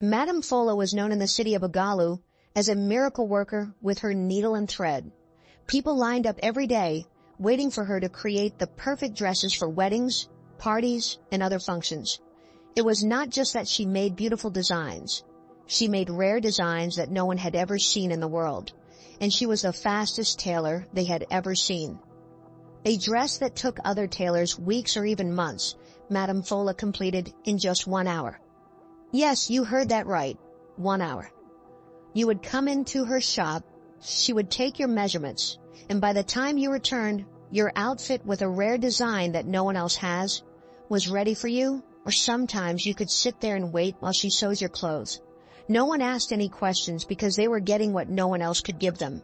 Madame Fola was known in the city of Agalu as a miracle worker with her needle and thread. People lined up every day, waiting for her to create the perfect dresses for weddings, parties, and other functions. It was not just that she made beautiful designs. She made rare designs that no one had ever seen in the world, and she was the fastest tailor they had ever seen. A dress that took other tailors weeks or even months, Madame Fola completed in just 1 hour. Yes, you heard that right, 1 hour. You would come into her shop, she would take your measurements, and by the time you returned, your outfit with a rare design that no one else has was ready for you, or sometimes you could sit there and wait while she sews your clothes. No one asked any questions because they were getting what no one else could give them.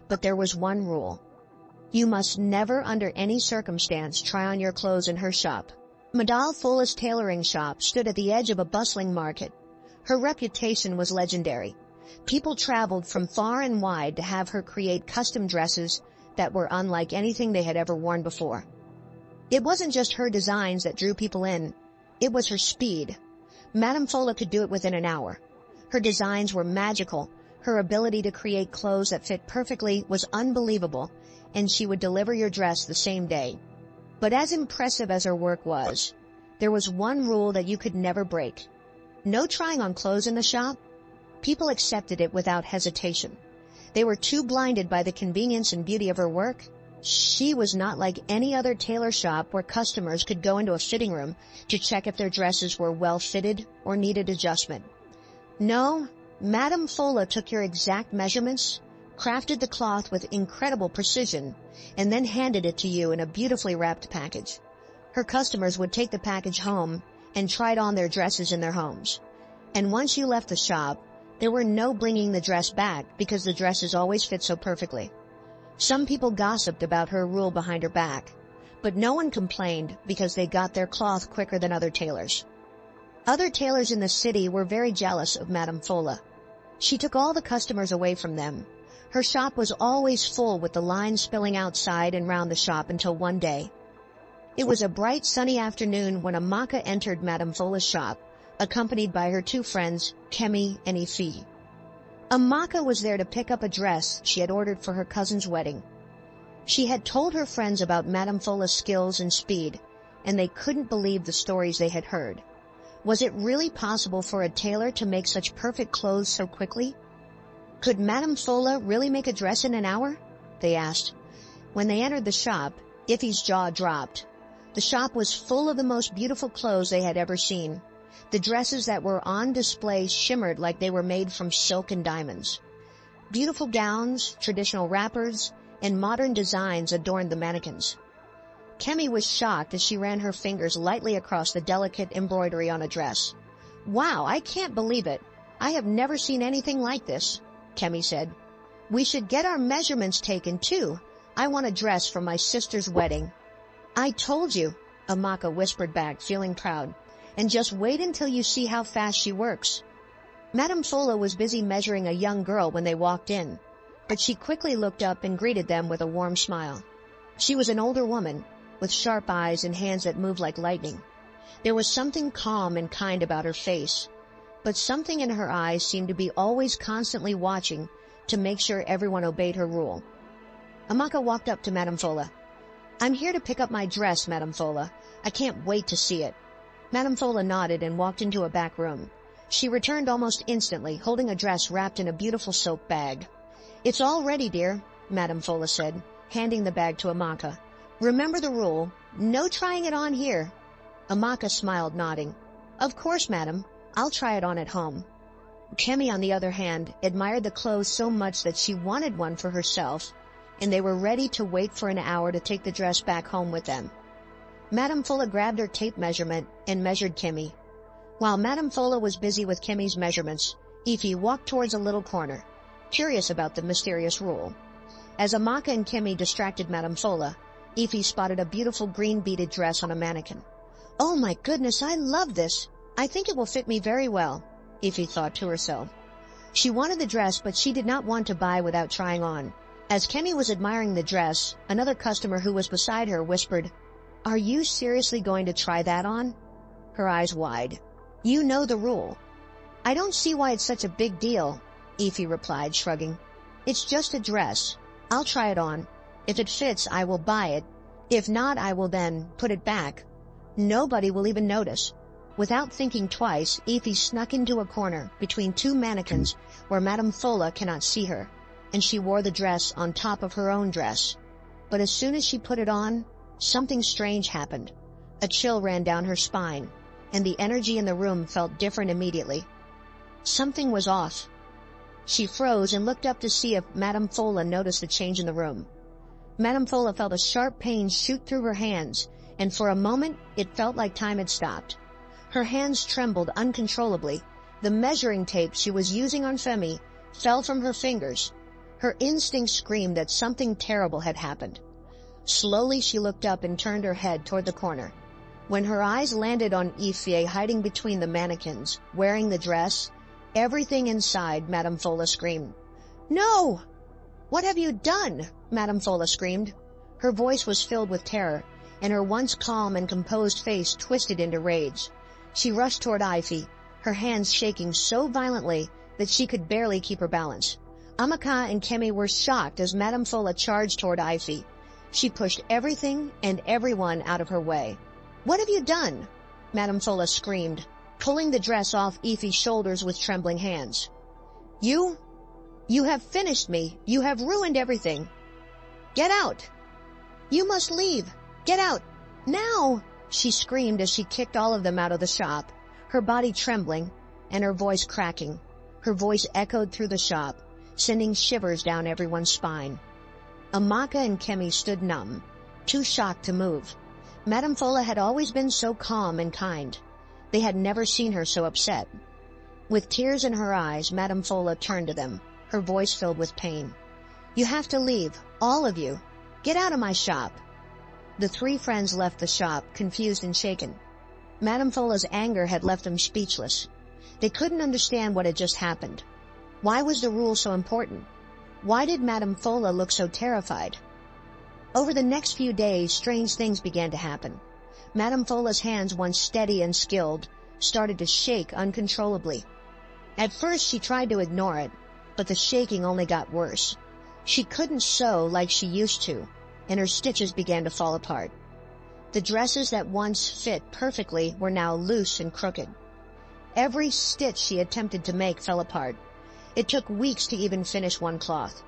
But there was one rule. You must never under any circumstance try on your clothes in her shop. Madame Fola's tailoring shop stood at the edge of a bustling market. Her reputation was legendary. People traveled from far and wide to have her create custom dresses that were unlike anything they had ever worn before. It wasn't just her designs that drew people in. It was her speed. Madame Fola could do it within an hour. Her designs were magical. Her ability to create clothes that fit perfectly was unbelievable, and she would deliver your dress the same day. But as impressive as her work was, there was one rule that you could never break. No trying on clothes in the shop. People accepted it without hesitation. They were too blinded by the convenience and beauty of her work. She was not like any other tailor shop where customers could go into a fitting room to check if their dresses were well fitted or needed adjustment. No, Madame Fola took your exact measurements, crafted the cloth with incredible precision, and then handed it to you in a beautifully wrapped package. Her customers would take the package home and tried on their dresses in their homes. And once you left the shop, there were no bringing the dress back because the dresses always fit so perfectly. Some people gossiped about her rule behind her back, but no one complained because they got their cloth quicker than other tailors. Other tailors in the city were very jealous of Madame Fola. She took all the customers away from them. Her shop was always full with the lines spilling outside and round the shop until one day. It was a bright sunny afternoon when Amaka entered Madame Fola's shop, accompanied by her 2 friends, Kemi and Ifi. Amaka was there to pick up a dress she had ordered for her cousin's wedding. She had told her friends about Madame Fola's skills and speed, and they couldn't believe the stories they had heard. Was it really possible for a tailor to make such perfect clothes so quickly? Could Madame Fola really make a dress in an hour? They asked. When they entered the shop, Ifi's jaw dropped. The shop was full of the most beautiful clothes they had ever seen. The dresses that were on display shimmered like they were made from silk and diamonds. Beautiful gowns, traditional wrappers, and modern designs adorned the mannequins. Kemi was shocked as she ran her fingers lightly across the delicate embroidery on a dress. "Wow, I can't believe it. I have never seen anything like this," Kemi said. "We should get our measurements taken, too. I want a dress for my sister's wedding." "I told you," Amaka whispered back, feeling proud. "And just wait until you see how fast she works." Madame Fola was busy measuring a young girl when they walked in, but she quickly looked up and greeted them with a warm smile. She was an older woman, with sharp eyes and hands that moved like lightning. There was something calm and kind about her face, but something in her eyes seemed to be always constantly watching to make sure everyone obeyed her rule. Amaka walked up to Madame Fola. "I'm here to pick up my dress, Madame Fola. I can't wait to see it." Madame Fola nodded and walked into a back room. She returned almost instantly, holding a dress wrapped in a beautiful silk bag. "It's all ready, dear," Madame Fola said, handing the bag to Amaka. "Remember the rule, no trying it on here." Amaka smiled, nodding. "Of course, madam. I'll try it on at home." Kemi, on the other hand, admired the clothes so much that she wanted one for herself, and they were ready to wait for an hour to take the dress back home with them. Madame Fola grabbed her tape measurement and measured Kemi. While Madame Fola was busy with Kemi's measurements, Ifi walked towards a little corner, curious about the mysterious rule. As Amaka and Kemi distracted Madame Fola, Ifi spotted a beautiful green beaded dress on a mannequin. "Oh my goodness, I love this. I think it will fit me very well," Ifi thought to herself. She wanted the dress, but she did not want to buy without trying on. As Kemi was admiring the dress, another customer who was beside her whispered, "Are you seriously going to try that on?" Her eyes wide. "You know the rule." I don't see why it's such a big deal, Ify replied, shrugging. It's just a dress. I'll try it on. If it fits, I will buy it. If not, I will then put it back. Nobody will even notice. Without thinking twice, Ify snuck into a corner between two mannequins where Madame Fola cannot see her, and she wore the dress on top of her own dress. But as soon as she put it on, something strange happened. A chill ran down her spine, and the energy in the room felt different immediately. Something was off. She froze and looked up to see if Madame Fola noticed the change in the room. Madame Fola felt a sharp pain shoot through her hands, and for a moment it felt like time had stopped. Her hands trembled uncontrollably. The measuring tape she was using on Femi fell from her fingers. Her instinct screamed that something terrible had happened. Slowly she looked up and turned her head toward the corner. When her eyes landed on Ify hiding between the mannequins, wearing the dress, everything inside Madame Fola screamed. "No! What have you done?" Madame Fola screamed. Her voice was filled with terror, and her once calm and composed face twisted into rage. She rushed toward Ify, her hands shaking so violently that she could barely keep her balance. Amaka and Kemi were shocked as Madame Fola charged toward Ify. She pushed everything and everyone out of her way. "What have you done?" Madame Fola screamed, pulling the dress off Ify's shoulders with trembling hands. You have finished me. You have ruined everything. Get out! You must leave. Get out! Now!" she screamed as she kicked all of them out of the shop, her body trembling and her voice cracking. Her voice echoed through the shop, sending shivers down everyone's spine. Amaka and Kemi stood numb, too shocked to move. Madame Fola had always been so calm and kind. They had never seen her so upset. With tears in her eyes, Madame Fola turned to them, her voice filled with pain. "You have to leave, all of you. Get out of my shop." The three friends left the shop, confused and shaken. Madame Fola's anger had left them speechless. They couldn't understand what had just happened. Why was the rule so important? Why did Madame Fola look so terrified? Over the next few days, strange things began to happen. Madame Fola's hands, once steady and skilled, started to shake uncontrollably. At first she tried to ignore it, but the shaking only got worse. She couldn't sew like she used to, and her stitches began to fall apart. The dresses that once fit perfectly were now loose and crooked. Every stitch she attempted to make fell apart. It took weeks to even finish one cloth.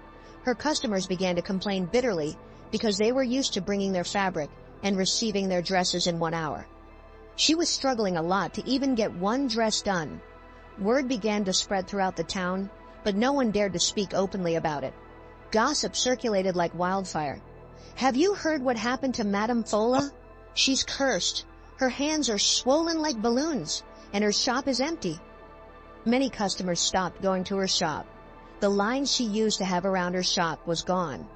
Her customers began to complain bitterly because they were used to bringing their fabric and receiving their dresses in 1 hour. She was struggling a lot to even get one dress done. Word began to spread throughout the town, but no one dared to speak openly about it. Gossip circulated like wildfire. "Have you heard what happened to Madame Fola? She's cursed. Her hands are swollen like balloons, and her shop is empty." Many customers stopped going to her shop. The line she used to have around her shop was gone.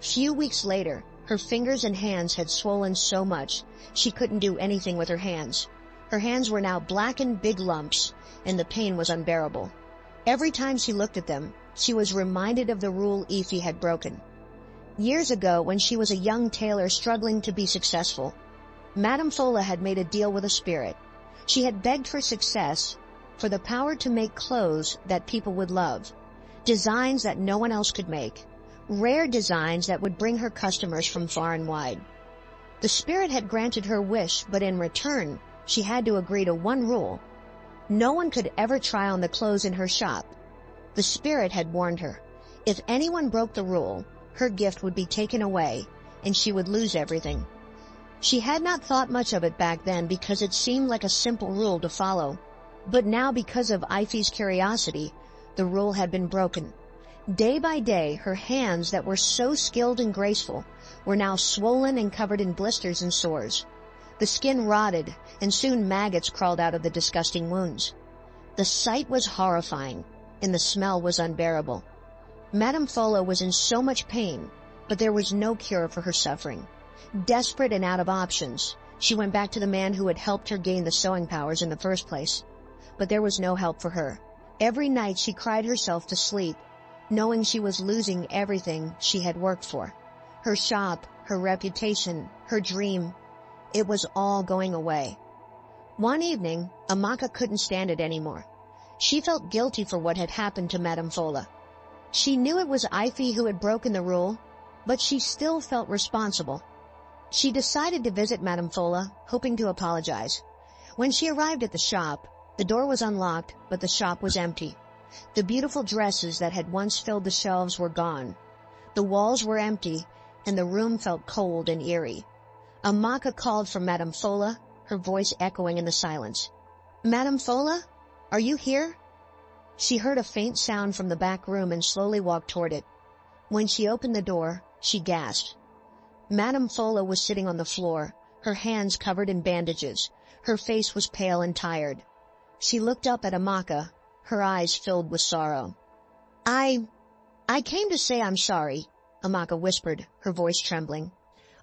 Few weeks later, her fingers and hands had swollen so much she couldn't do anything with her hands. Her hands were now black and big lumps, and the pain was unbearable. Every time she looked at them, she was reminded of the rule Ify had broken. Years ago, when she was a young tailor struggling to be successful, Madame Fola had made a deal with a spirit. She had begged for success, for the power to make clothes that people would love, designs that no one else could make, rare designs that would bring her customers from far and wide. The spirit had granted her wish, but in return, she had to agree to one rule. No one could ever try on the clothes in her shop. The spirit had warned her. If anyone broke the rule, her gift would be taken away, and she would lose everything. She had not thought much of it back then because it seemed like a simple rule to follow. But now, because of Ify's curiosity, the rule had been broken. Day by day, her hands that were so skilled and graceful were now swollen and covered in blisters and sores. The skin rotted, and soon maggots crawled out of the disgusting wounds. The sight was horrifying, and the smell was unbearable. Madame Fola was in so much pain, but there was no cure for her suffering. Desperate and out of options, she went back to the man who had helped her gain the sewing powers in the first place. But there was no help for her. Every night she cried herself to sleep, knowing she was losing everything she had worked for. Her shop, her reputation, her dream. It was all going away. One evening, Amaka couldn't stand it anymore. She felt guilty for what had happened to Madame Fola. She knew it was Ify who had broken the rule, but she still felt responsible. She decided to visit Madame Fola, hoping to apologize. When she arrived at the shop, the door was unlocked, but the shop was empty. The beautiful dresses that had once filled the shelves were gone. The walls were empty, and the room felt cold and eerie. Amaka called for Madame Fola, her voice echoing in the silence. "Madame Fola, are you here?" She heard a faint sound from the back room and slowly walked toward it. When she opened the door, she gasped. Madame Fola was sitting on the floor, her hands covered in bandages. Her face was pale and tired. She looked up at Amaka, her eyes filled with sorrow. I came to say I'm sorry," Amaka whispered, her voice trembling.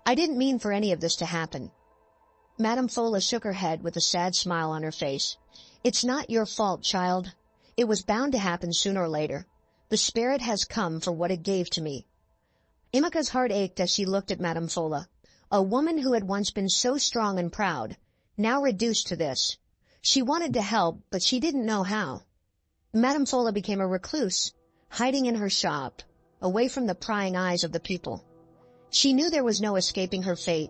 "I didn't mean for any of this to happen." Madame Fola shook her head with a sad smile on her face. "It's not your fault, child. It was bound to happen sooner or later. The spirit has come for what it gave to me." Amaka's heart ached as she looked at Madame Fola, a woman who had once been so strong and proud, now reduced to this. She wanted to help, but she didn't know how. Madame Fola became a recluse, hiding in her shop, away from the prying eyes of the people. She knew there was no escaping her fate.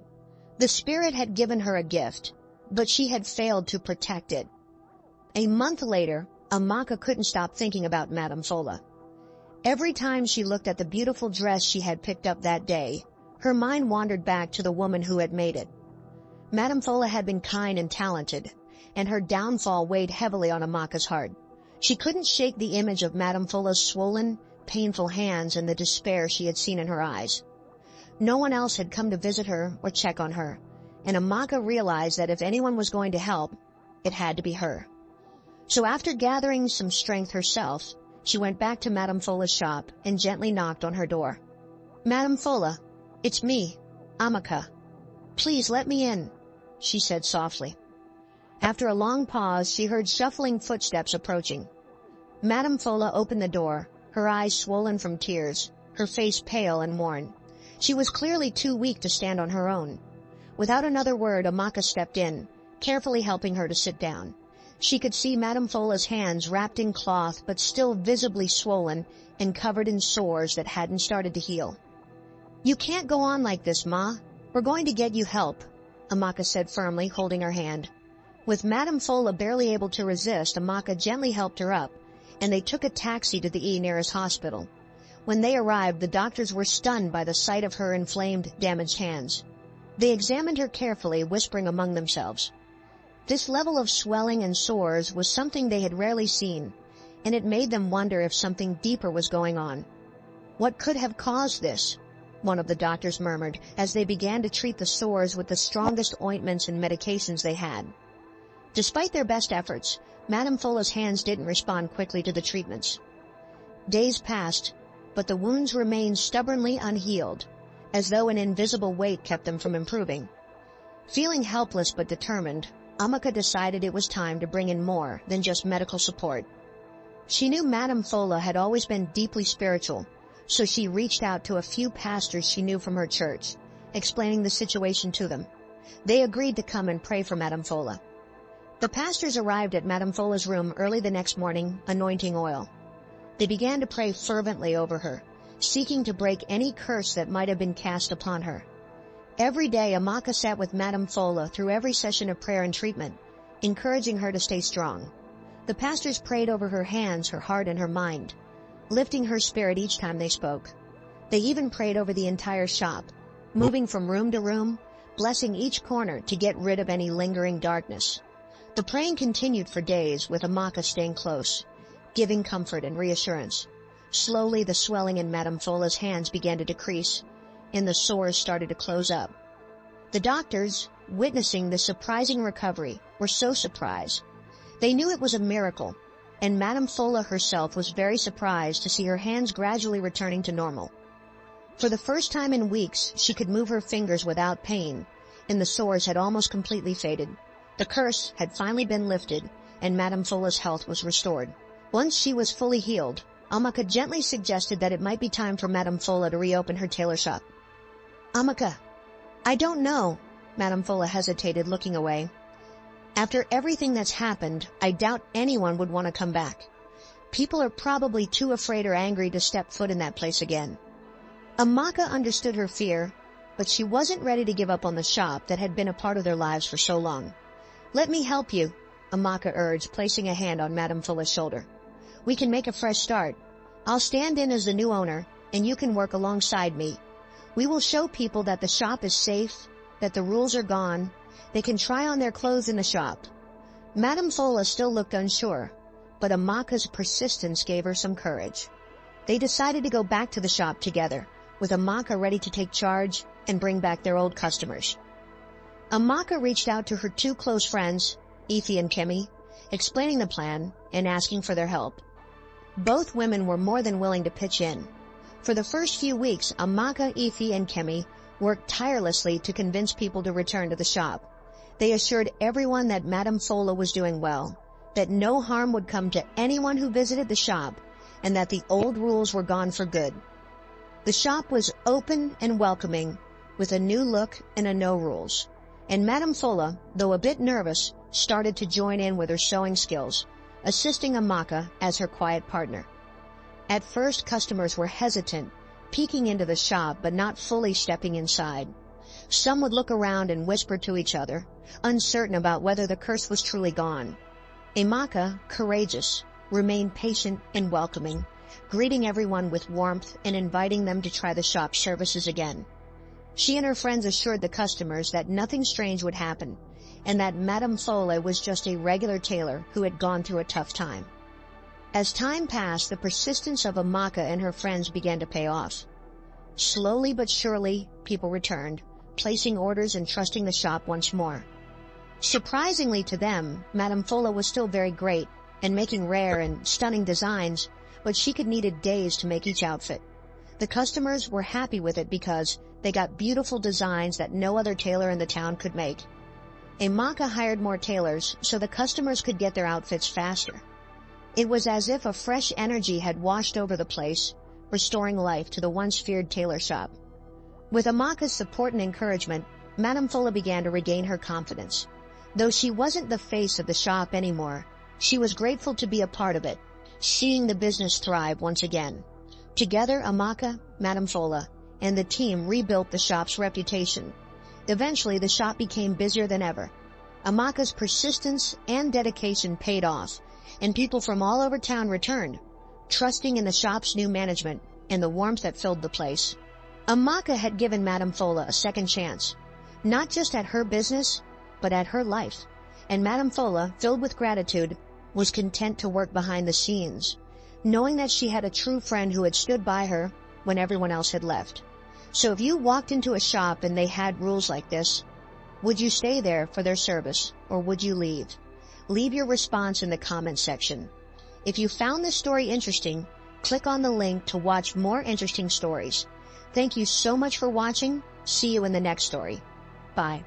The spirit had given her a gift, but she had failed to protect it. A month later, Amaka couldn't stop thinking about Madame Fola. Every time she looked at the beautiful dress she had picked up that day, her mind wandered back to the woman who had made it. Madame Fola had been kind and talented, and her downfall weighed heavily on Amaka's heart. She couldn't shake the image of Madame Fola's swollen, painful hands and the despair she had seen in her eyes. No one else had come to visit her or check on her, and Amaka realized that if anyone was going to help, it had to be her. So after gathering some strength herself, she went back to Madame Fola's shop and gently knocked on her door. "Madame Fola, it's me, Amaka. Please let me in," she said softly. After a long pause, she heard shuffling footsteps approaching. Madame Fola opened the door, her eyes swollen from tears, her face pale and worn. She was clearly too weak to stand on her own. Without another word, Amaka stepped in, carefully helping her to sit down. She could see Madame Fola's hands wrapped in cloth but still visibly swollen and covered in sores that hadn't started to heal. "You can't go on like this, Ma. We're going to get you help," Amaka said firmly, holding her hand. With Madame Fola barely able to resist, Amaka gently helped her up, and they took a taxi to the nearest hospital. When they arrived, the doctors were stunned by the sight of her inflamed, damaged hands. They examined her carefully, whispering among themselves. This level of swelling and sores was something they had rarely seen, and it made them wonder if something deeper was going on. "What could have caused this?" one of the doctors murmured, as they began to treat the sores with the strongest ointments and medications they had. Despite their best efforts, Madame Fola's hands didn't respond quickly to the treatments. Days passed, but the wounds remained stubbornly unhealed, as though an invisible weight kept them from improving. Feeling helpless but determined, Amaka decided it was time to bring in more than just medical support. She knew Madame Fola had always been deeply spiritual, so she reached out to a few pastors she knew from her church, explaining the situation to them. They agreed to come and pray for Madame Fola. The pastors arrived at Madame Fola's room early the next morning, anointing oil. They began to pray fervently over her, seeking to break any curse that might have been cast upon her. Every day, Amaka sat with Madame Fola through every session of prayer and treatment, encouraging her to stay strong. The pastors prayed over her hands, her heart, and her mind, lifting her spirit each time they spoke. They even prayed over the entire shop, moving from room to room, blessing each corner to get rid of any lingering darkness. The praying continued for days, with Amaka staying close, giving comfort and reassurance. Slowly, the swelling in Madame Fola's hands began to decrease, and the sores started to close up. The doctors, witnessing the surprising recovery, were so surprised. They knew it was a miracle, and Madame Fola herself was very surprised to see her hands gradually returning to normal. For the first time in weeks, she could move her fingers without pain, and the sores had almost completely faded. The curse had finally been lifted, and Madame Fola's health was restored. Once she was fully healed, Amaka gently suggested that it might be time for Madame Fola to reopen her tailor shop. "Amaka, I don't know," Madame Fola hesitated, looking away. After everything that's happened, I doubt anyone would want to come back. People are probably too afraid or angry to step foot in that place again. Amaka understood her fear, but she wasn't ready to give up on the shop that had been a part of their lives for so long. "Let me help you," Amaka urged, placing a hand on Madame Fulla's shoulder. "We can make a fresh start. I'll stand in as the new owner, and you can work alongside me. We will show people that the shop is safe, that the rules are gone. They can try on their clothes in the shop." Madame Fulla still looked unsure, but Amaka's persistence gave her some courage. They decided to go back to the shop together, with Amaka ready to take charge and bring back their old customers. Amaka reached out to her two close friends, Ify and Kemi, explaining the plan and asking for their help. Both women were more than willing to pitch in. For the first few weeks, Amaka, Ify, and Kemi worked tirelessly to convince people to return to the shop. They assured everyone that Madame Fulla was doing well, that no harm would come to anyone who visited the shop, and that the old rules were gone for good. The shop was open and welcoming, with a new look and a no rules. And Madame Fulla, though a bit nervous, started to join in with her sewing skills, assisting Amaka as her quiet partner. At first, customers were hesitant, peeking into the shop but not fully stepping inside. Some would look around and whisper to each other, uncertain about whether the curse was truly gone. Amaka, courageous, remained patient and welcoming, greeting everyone with warmth and inviting them to try the shop's services again. She and her friends assured the customers that nothing strange would happen, and that Madame Fulla was just a regular tailor who had gone through a tough time. As time passed, the persistence of Amaka and her friends began to pay off. Slowly but surely, people returned, placing orders and trusting the shop once more. Surprisingly to them, Madame Fulla was still very great and making rare and stunning designs, but she could needed days to make each outfit. The customers were happy with it because they got beautiful designs that no other tailor in the town could make. Amaka hired more tailors so the customers could get their outfits faster. It was as if a fresh energy had washed over the place, restoring life to the once feared tailor shop. With Amaka's support and encouragement, Madame Fulla began to regain her confidence. Though she wasn't the face of the shop anymore, she was grateful to be a part of it, seeing the business thrive once again. Together, Amaka, Madame Fulla, and the team rebuilt the shop's reputation. Eventually, the shop became busier than ever. Amaka's persistence and dedication paid off, and people from all over town returned, trusting in the shop's new management and the warmth that filled the place. Amaka had given Madame Fulla a second chance, not just at her business, but at her life, and Madame Fulla, filled with gratitude, was content to work behind the scenes, knowing that she had a true friend who had stood by her when everyone else had left. So if you walked into a shop and they had rules like this, would you stay there for their service, or would you leave? Leave your response in the comment section. If you found this story interesting, click on the link to watch more interesting stories. Thank you so much for watching. See you in the next story. Bye.